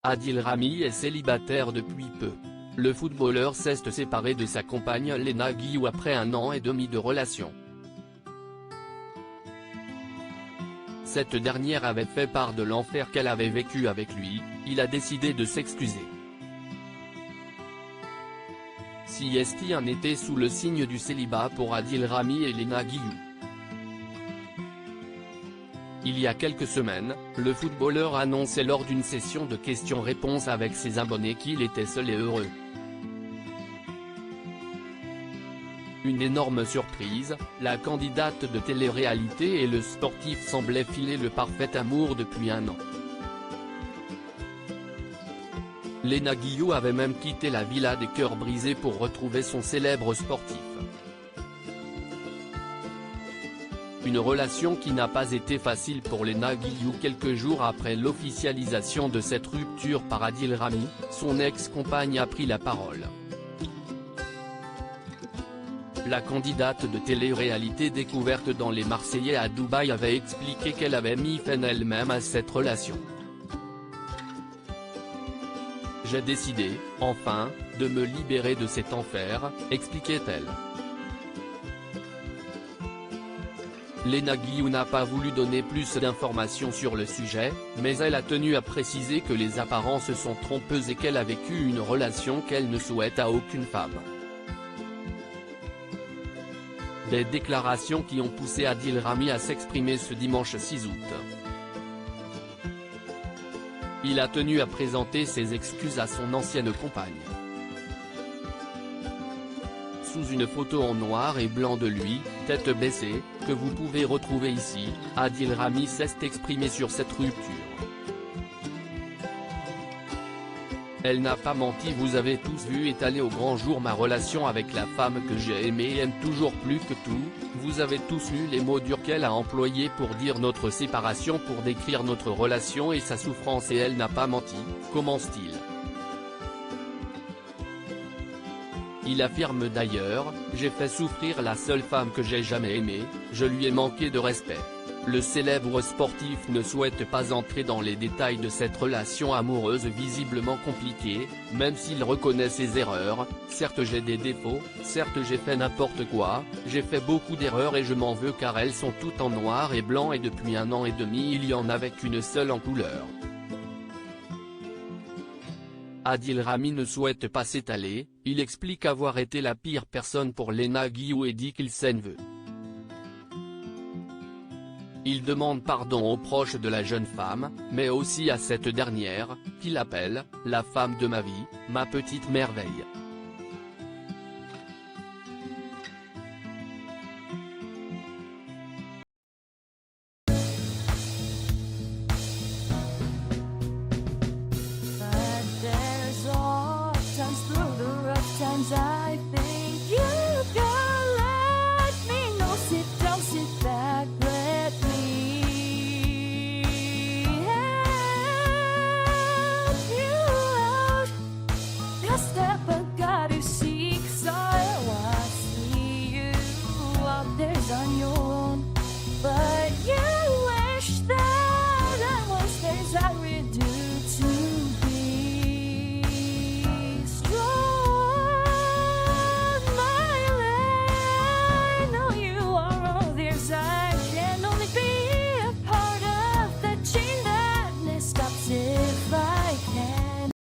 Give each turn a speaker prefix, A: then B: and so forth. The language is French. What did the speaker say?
A: Adil Rami est célibataire depuis peu. Le footballeur s'est séparé de sa compagne Léna Guillou après 1 an et demi de relation. Cette dernière avait fait part de l'enfer qu'elle avait vécu avec lui, il a décidé de s'excuser. Si est un été sous le signe du célibat pour Adil Rami et Léna Guillou. Il y a quelques semaines, le footballeur annonçait lors d'une session de questions-réponses avec ses abonnés qu'il était seul et heureux. Une énorme surprise, la candidate de télé-réalité et le sportif semblaient filer le parfait amour depuis 1 an. Léna Guillou avait même quitté la Villa des Cœurs Brisés pour retrouver son célèbre sportif. Une relation qui n'a pas été facile pour Léna Guillou quelques jours après l'officialisation de cette rupture par Adil Rami, son ex-compagne a pris la parole. La candidate de télé-réalité découverte dans Les Marseillais à Dubaï avait expliqué qu'elle avait mis fin elle-même à cette relation. « J'ai décidé, enfin, de me libérer de cet enfer », expliquait-elle. Léna Guillou n'a pas voulu donner plus d'informations sur le sujet, mais elle a tenu à préciser que les apparences sont trompeuses et qu'elle a vécu une relation qu'elle ne souhaite à aucune femme. Des déclarations qui ont poussé Adil Rami à s'exprimer ce dimanche 6 août. Il a tenu à présenter ses excuses à son ancienne compagne. Sous une photo en noir et blanc de lui, tête baissée, que vous pouvez retrouver ici, Adil Rami s'est exprimé sur cette rupture. Elle n'a pas menti. Vous avez tous vu étaler au grand jour ma relation avec la femme que j'ai aimée et aime toujours plus que tout, vous avez tous lu les mots durs qu'elle a employés pour dire notre séparation, pour décrire notre relation et sa souffrance, et elle n'a pas menti, commence-t-il. Il affirme d'ailleurs, j'ai fait souffrir la seule femme que j'ai jamais aimée, je lui ai manqué de respect. Le célèbre sportif ne souhaite pas entrer dans les détails de cette relation amoureuse visiblement compliquée, même s'il reconnaît ses erreurs. Certes j'ai des défauts, certes j'ai fait n'importe quoi, j'ai fait beaucoup d'erreurs et je m'en veux car elles sont toutes en noir et blanc et depuis 1 an et demi il y en avait qu'une seule en couleur. Adil Rami ne souhaite pas s'étaler, il explique avoir été la pire personne pour Léna Guillou et dit qu'il s'en veut. Il demande pardon aux proches de la jeune femme, mais aussi à cette dernière, qu'il appelle « la femme de ma vie, ma petite merveille ».
B: But